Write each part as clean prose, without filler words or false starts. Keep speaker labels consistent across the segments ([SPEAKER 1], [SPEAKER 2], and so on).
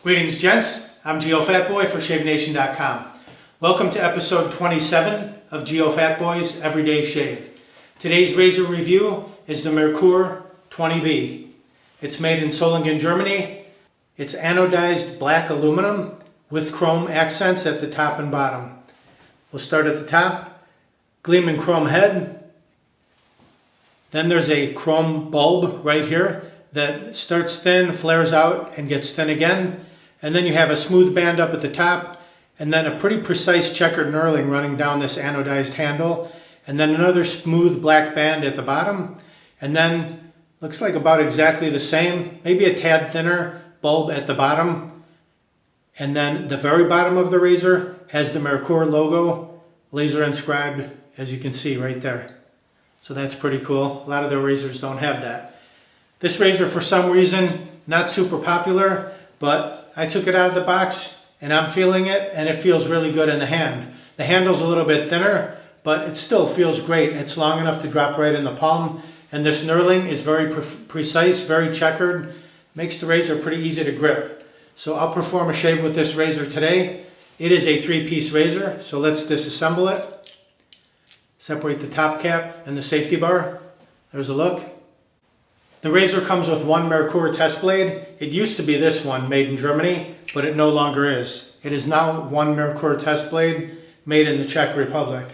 [SPEAKER 1] Greetings, gents. I'm Geofatboy for ShaveNation.com. Welcome to episode 27 of Geofatboy's Everyday Shave. Today's razor review is the Merkur 20B. It's made in Solingen, Germany. It's anodized black aluminum with chrome accents at the top and bottom. We'll start at the top. Gleaming chrome head. Then there's a chrome bulb right here that starts thin, flares out, and gets thin again. And then you have a smooth band up at the top, and then a pretty precise checkered knurling running down this anodized handle, and then another smooth black band at the bottom, and then looks like about exactly the same, maybe a tad thinner bulb at the bottom. And then the very bottom of the razor has the Merkur logo, laser inscribed, as you can see right there. So that's pretty cool. A lot of their razors don't have that. This razor, for some reason, not super popular, but I took it out of the box and I'm feeling it, and it feels really good in the hand. The handle's a little bit thinner, but it still feels great. It's long enough to drop right in the palm, and this knurling is very precise, very checkered. Makes the razor pretty easy to grip. So I'll perform a shave with this razor today. It is a 3-piece razor, so let's disassemble it. Separate the top cap and the safety bar. There's a look. The razor comes with one Merkur test blade. It used to be this one, made in Germany, but it no longer is. It is now one Merkur test blade, made in the Czech Republic.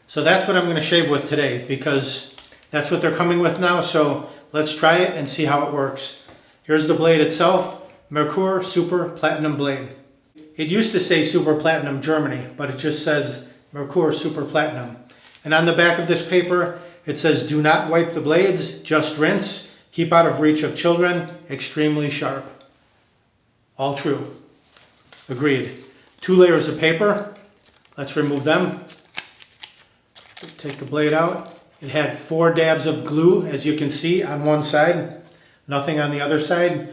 [SPEAKER 1] So that's what I'm going to shave with today, because that's what they're coming with now, so let's try it and see how it works. Here's the blade itself, Merkur Super Platinum Blade. It used to say Super Platinum Germany, but it just says Merkur Super Platinum. And on the back of this paper, it says, do not wipe the blades, just rinse. Keep out of reach of children, extremely sharp. All true. Agreed. 2 layers of paper. Let's remove them. Take the blade out. It had 4 dabs of glue, as you can see, on one side. Nothing on the other side.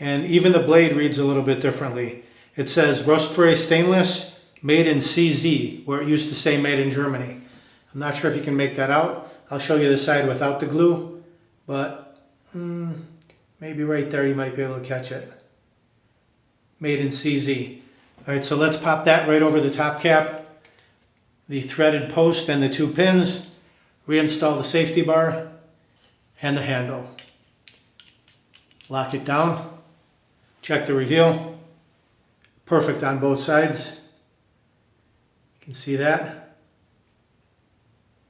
[SPEAKER 1] And even the blade reads a little bit differently. It says rust-free stainless, made in CZ, where it used to say made in Germany. I'm not sure if you can make that out. I'll show you the side without the glue, but maybe right there you might be able to catch it. Made in CZ. All right, so let's pop that right over the top cap, the threaded post and the 2 pins, reinstall the safety bar and the handle. Lock it down, check the reveal. Perfect on both sides. You can see that.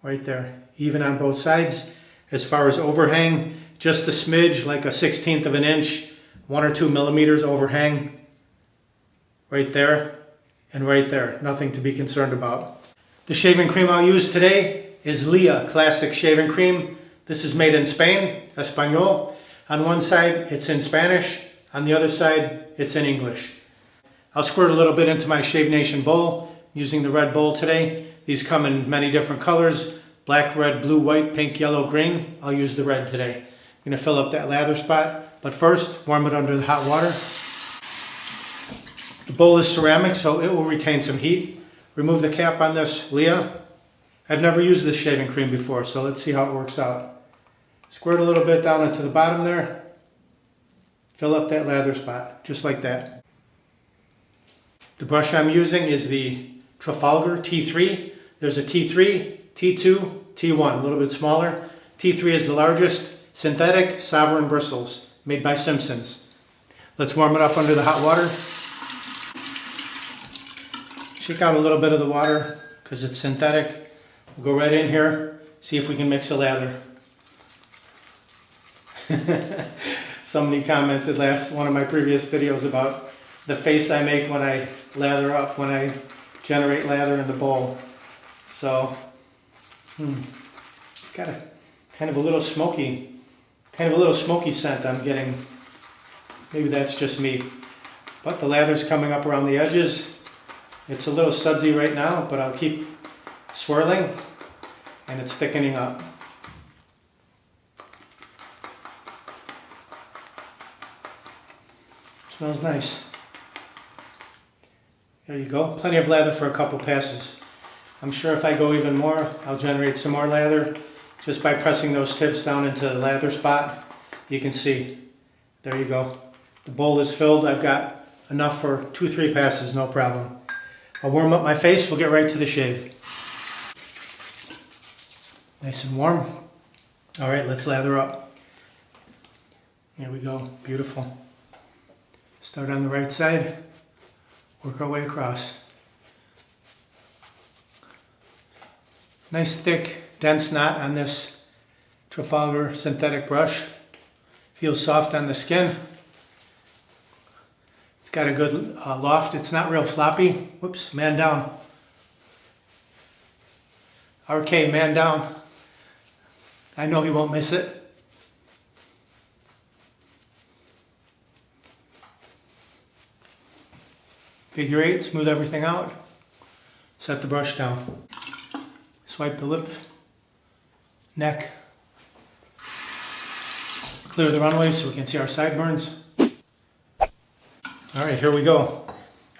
[SPEAKER 1] Right there, even on both sides. As far as overhang, just a smidge, like a 1/16 of an inch, 1 or 2 millimeters overhang. Right there and right there, nothing to be concerned about. The shaving cream I'll use today is Lea Classic Shaving Cream. This is made in Spain, Espanol. On one side, it's in Spanish. On the other side, it's in English. I'll squirt a little bit into my Shave Nation bowl, using the red bowl today. These come in many different colors, black, red, blue, white, pink, yellow, green. I'll use the red today. I'm going to fill up that lather spot, but first, warm it under the hot water. The bowl is ceramic, so it will retain some heat. Remove the cap on this Lea. I've never used this shaving cream before, so let's see how it works out. Squirt a little bit down into the bottom there. Fill up that lather spot, just like that. The brush I'm using is the Trafalgar T3. There's a T3, T2, T1, a little bit smaller. T3 is the largest, synthetic Sovereign bristles, made by Simpsons. Let's warm it up under the hot water. Shake out a little bit of the water because it's synthetic. We'll go right in here, see if we can mix a lather. Somebody commented one of my previous videos about the face I make when I lather up, when I generate lather in the bowl. So it's got a kind of a little smoky scent I'm getting. Maybe that's just me. But the lather's coming up around the edges. It's a little sudsy right now, but I'll keep swirling, and it's thickening up. Smells nice. There you go, plenty of lather for a couple passes. I'm sure if I go even more, I'll generate some more lather just by pressing those tips down into the lather spot. You can see, there you go. The bowl is filled. I've got enough for 2-3 passes, no problem. I'll warm up my face, we'll get right to the shave. Nice and warm. All right, let's lather up. Here we go, beautiful. Start on the right side, work our way across. Nice thick, dense knot on this Trafalgar synthetic brush. Feels soft on the skin. It's got a good loft. It's not real floppy. Whoops, man down. RK, man down. I know he won't miss it. Figure 8, smooth everything out. Set the brush down. Swipe the lip, neck. Clear the runway so we can see our sideburns. All right, here we go.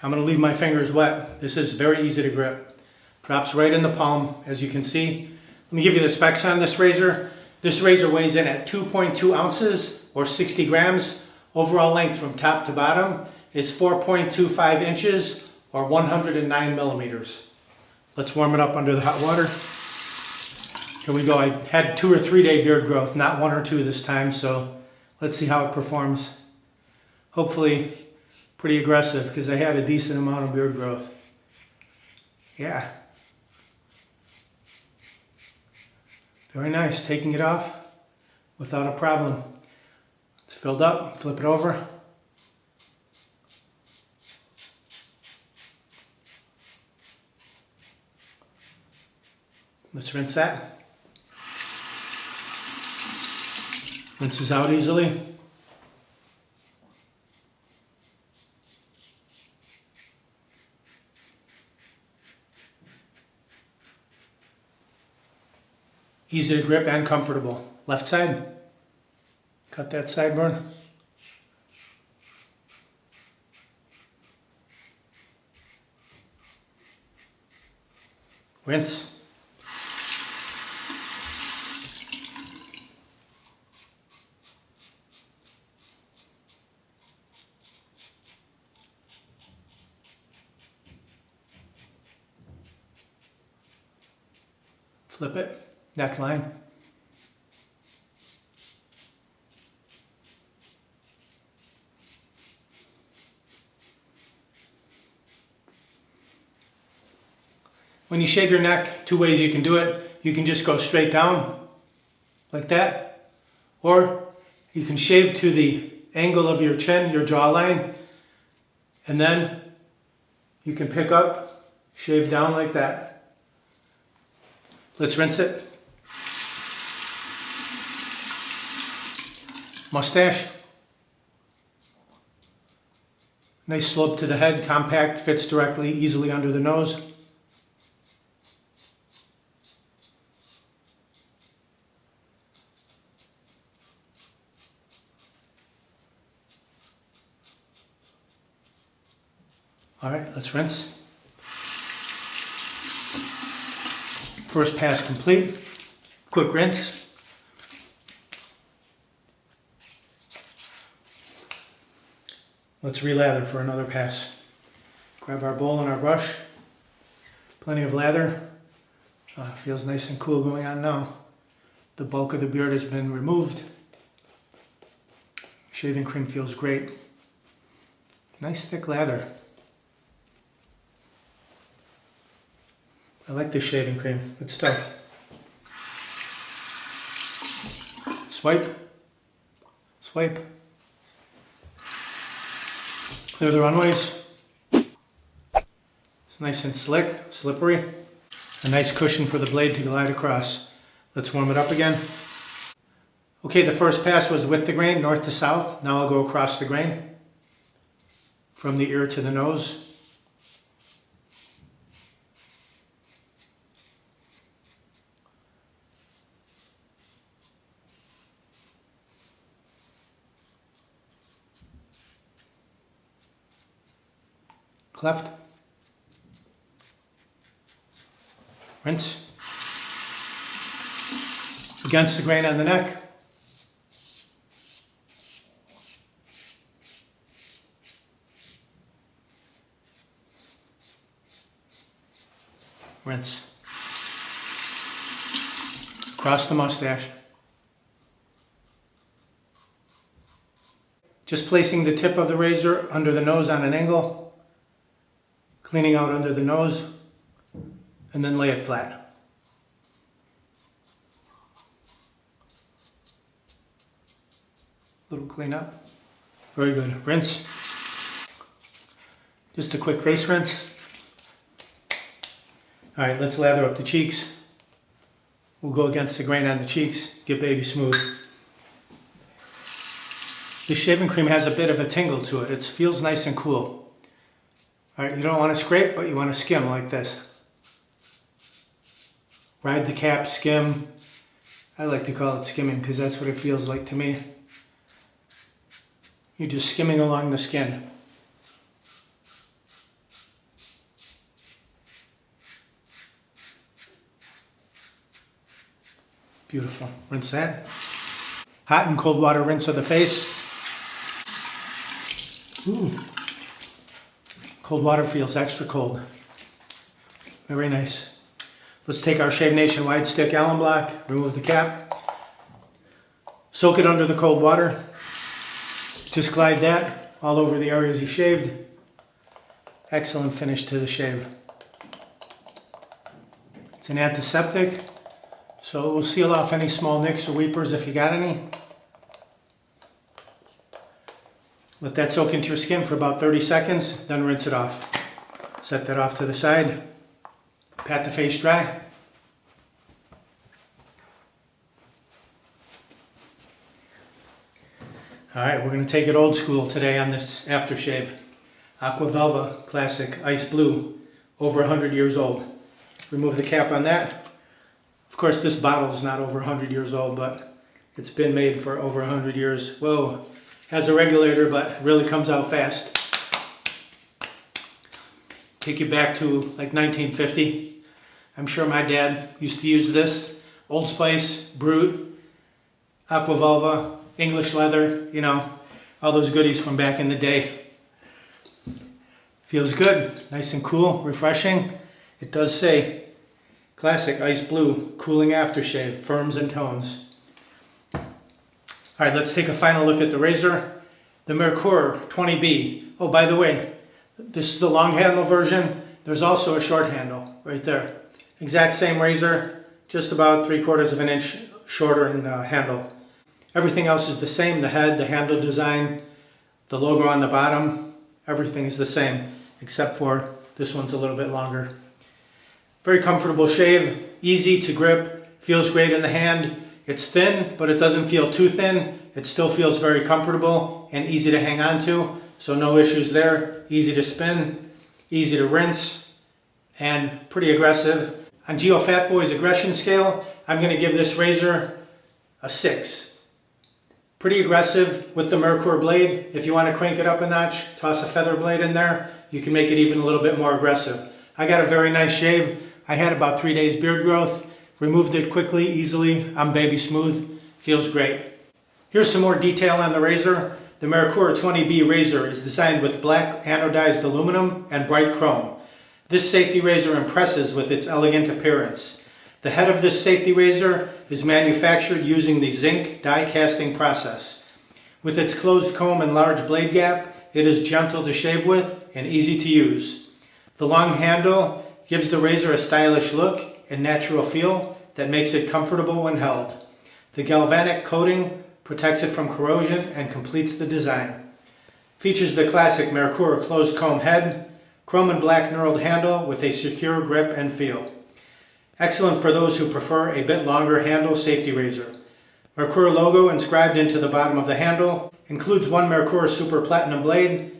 [SPEAKER 1] I'm gonna leave my fingers wet. This is very easy to grip. Drops right in the palm, as you can see. Let me give you the specs on this razor. This razor weighs in at 2.2 ounces or 60 grams. Overall length from top to bottom is 4.25 inches or 109 millimeters. Let's warm it up under the hot water. Here we go. I had 2 or 3 day beard growth, not 1 or 2 this time, so let's see how it performs. Hopefully pretty aggressive because I had a decent amount of beard growth. Yeah. Very nice, taking it off without a problem. It's filled up, flip it over. Let's rinse that. Rinses out easily. Easy to grip and comfortable. Left side. Cut that sideburn. Rinse. Flip it, neckline. When you shave your neck, 2 ways you can do it. You can just go straight down, like that. Or you can shave to the angle of your chin, your jawline, and then you can pick up, shave down like that. Let's rinse it. Mustache. Nice slope to the head, compact, fits directly, easily under the nose. All right, let's rinse. First pass complete. Quick rinse. Let's relather for another pass. Grab our bowl and our brush. Plenty of lather. Feels nice and cool going on now. The bulk of the beard has been removed. Shaving cream feels great. Nice thick lather. I like this shaving cream. It's tough. Swipe. Swipe. Clear the runways. It's nice and slick, slippery. A nice cushion for the blade to glide across. Let's warm it up again. Okay, the first pass was with the grain, north to south. Now I'll go across the grain. From the ear to the nose. Cleft. Rinse. Against the grain on the neck. rinse. Across the mustache. Just placing the tip of the razor under the nose on an angle, cleaning out under the nose, and then lay it flat. Little cleanup. Very good. Rinse. Just a quick face rinse. All right, let's lather up the cheeks. We'll go against the grain on the cheeks, get baby smooth. This shaving cream has a bit of a tingle to it. It feels nice and cool. All right, you don't want to scrape, but you want to skim like this. Ride the cap, skim. I like to call it skimming because that's what it feels like to me. You're just skimming along the skin. Beautiful. Rinse that. Hot and cold water rinse of the face. Ooh. Cold water feels extra cold. Very nice. Let's take our Shave Nation wide stick alum block, remove the cap, soak it under the cold water. Just glide that all over the areas you shaved. Excellent finish to the shave. It's an antiseptic, so it will seal off any small nicks or weepers if you got any. Let that soak into your skin for about 30 seconds, then rinse it off. Set that off to the side. Pat the face dry. All right, we're going to take it old school today on this aftershave. Aqua Velva Classic Ice Blue, over 100 years old. Remove the cap on that. Of course, this bottle is not over 100 years old, but it's been made for over 100 years. Whoa, has a regulator, but really comes out fast. Take you back to like 1950. I'm sure my dad used to use this. Old Spice, Brute, Aqua Velva, English leather, you know, all those goodies from back in the day. Feels good, nice and cool, refreshing. It does say Classic Ice Blue Cooling Aftershave, firms and tones. All right, let's take a final look at the razor. The Merkur 20B. Oh, by the way, this is the long handle version. There's also a short handle right there. Exact same razor, just about 3/4 of an inch shorter in the handle. Everything else is the same. The head, the handle design, the logo on the bottom, everything is the same, except for this one's a little bit longer. Very comfortable shave, easy to grip, feels great in the hand. It's thin, but it doesn't feel too thin. It still feels very comfortable and easy to hang on to, so no issues there. Easy to spin, easy to rinse, and pretty aggressive. On Geofatboy's aggression scale, I'm going to give this razor a 6. Pretty aggressive with the Merkur blade. If you want to crank it up a notch, toss a feather blade in there, you can make it even a little bit more aggressive. I got a very nice shave. I had about 3 days beard growth. Removed it quickly, easily. I'm baby smooth. Feels great. Here's some more detail on the razor. The Merkur 20B razor is designed with black anodized aluminum and bright chrome. This safety razor impresses with its elegant appearance. The head of this safety razor is manufactured using the zinc die casting process. With its closed comb and large blade gap, it is gentle to shave with and easy to use. The long handle gives the razor a stylish look and natural feel that makes it comfortable when held. The galvanic coating protects it from corrosion and completes the design. Features the classic Merkur closed comb head, chrome and black knurled handle with a secure grip and feel. Excellent for those who prefer a bit longer handle safety razor. Merkur logo inscribed into the bottom of the handle. Includes one Merkur Super Platinum blade.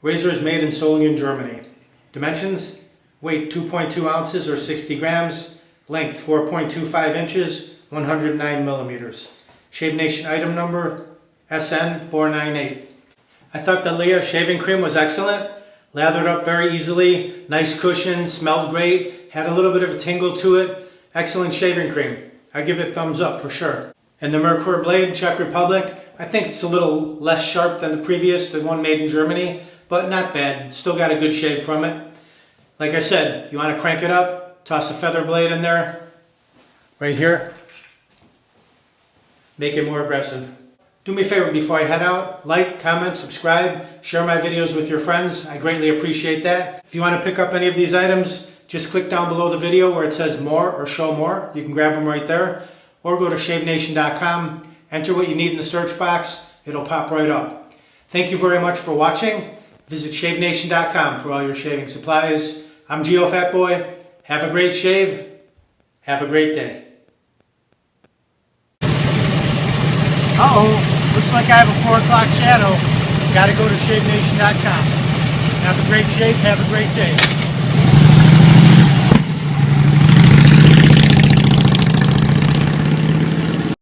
[SPEAKER 1] Razor is made in Solingen, Germany. Dimensions: weight 2.2 ounces or 60 grams. Length 4.25 inches, 109 millimeters. Shave Nation item number SN498. I thought the Lea shaving cream was excellent. Lathered up very easily, nice cushion, smelled great, had a little bit of a tingle to it. Excellent shaving cream. I give it thumbs up for sure. And the Merkur blade, Czech Republic, I think it's a little less sharp than the previous, the one made in Germany, but not bad. Still got a good shave from it. Like I said, you want to crank it up, toss a feather blade in there, right here. Make it more aggressive. Do me a favor before I head out, like, comment, subscribe, share my videos with your friends. I greatly appreciate that. If you want to pick up any of these items, just click down below the video where it says more or show more. You can grab them right there. Or go to shavenation.com, enter what you need in the search box. It'll pop right up. Thank you very much for watching. Visit shavenation.com for all your shaving supplies. I'm Geofatboy. Have a great shave. Have a great day. Looks like I have a 4 o'clock shadow. Gotta go to shavenation.com. Have a great shave, have a great day.